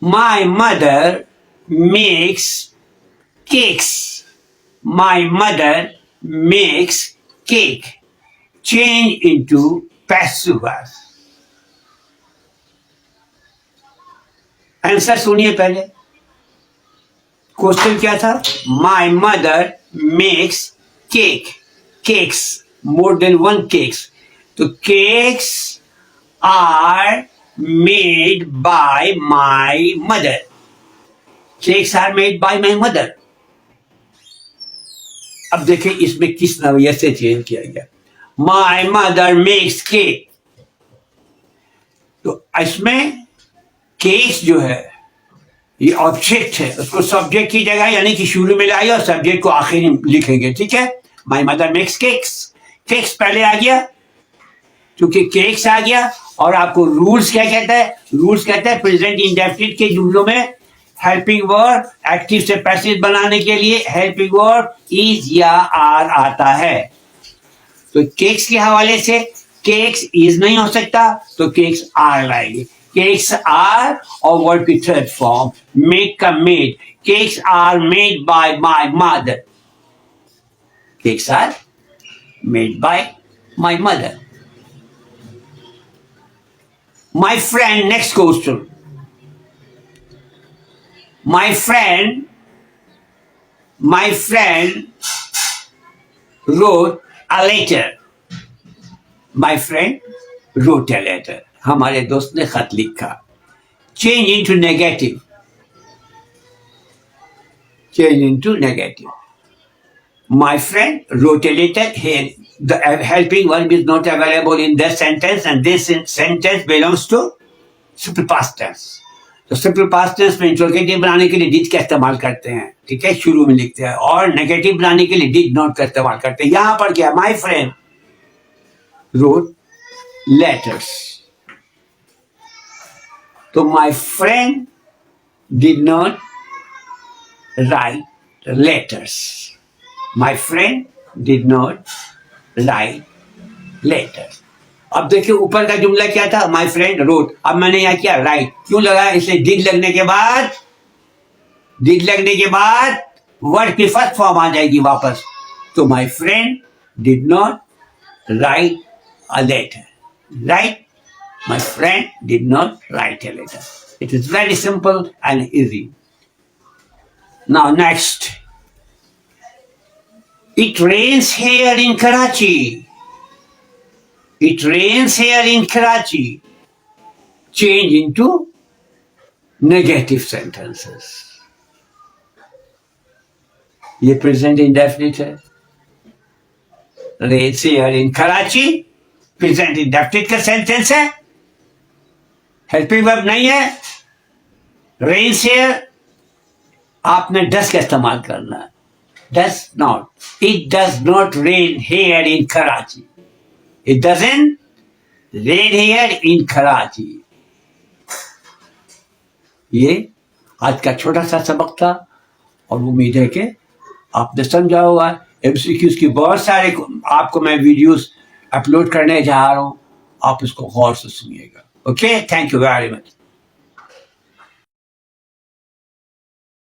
My mother makes cakes. My mother makes cake. Change into passive voice. Answer सुनिए पहले. Question क्या था? My mother makes cake. Cakes, more than one cakes. तो cakes are made by my mother. Cakes are made by my mother. अब देखें इसमें किस नवैया से चेंज किया गया. My mother makes cake. तो इसमें केक्स जो है ये ऑब्जेक्ट है, उसको सब्जेक्ट की जगह यानी कि शुरू में लाइए और सब्जेक्ट को आखिर में लिखेंगे. ठीक है. My mother makes cakes. Cakes पहले आ गया क्योंकि केक्स आ गया. और आपको रूल्स क्या कहता है? रूल्स कहता है प्रेजेंट इंडेफिनिट के जुमलों में हेल्पिंग वर्ब एक्टिव से पैसिव बनाने के लिए हेल्पिंग वर्ब इज या आर आता है. तो केक्स के हवाले से केक्स इज नहीं हो सकता तो केक्स आर लाएंगे. केक्स आर और वर्ड की थर्ड फॉर्म मेड का made. Cakes are made by my mother. Cakes are made by my mother. My friend, next question. My friend wrote a letter. My friend wrote a letter. हमारे दोस्त ने खत लिखा. Change into negative. Change into negative. My friend wrote a letter. Here, the helping verb is not available in this sentence, and this sentence belongs to simple past tense. तो simple past tense में interrogative बनाने के लिए did का इस्तेमाल करते हैं. ठीक है, शुरू में लिखते हैं. और नेगेटिव बनाने के लिए डिड नॉट का इस्तेमाल करते हैं. यहां पर क्या? My friend wrote letters. तो my friend did not write letters. My friend did not write letters. अब देखिए ऊपर का जुमला क्या था? My friend wrote. अब मैंने यहां किया राइट. क्यों लगाया? इसलिए डिड लगने के बाद वर्ड की फर्स्ट फॉर्म आ जाएगी वापस. तो my friend did not write a letter. Right. My friend did not write a letter. It is very simple and easy. Now next. It rains here in Karachi. It rains here in Karachi. Change into negative sentences. ये present indefinite है. Rains here in Karachi. Present indefinite का sentence है. Helping verb नहीं है. Rains here. आपने does का इस्तेमाल करना है. Does not. It does not rain here in Karachi. It doesn't rain here in Karachi. ये आज का छोटा सा सबक था और उम्मीद है कि आपने समझा होगा. MCQs की बहुत सारे आपको मैं वीडियोस अपलोड करने जा रहा हूं. आप इसको गौर से सुनिएगा. Okay, thank you very much.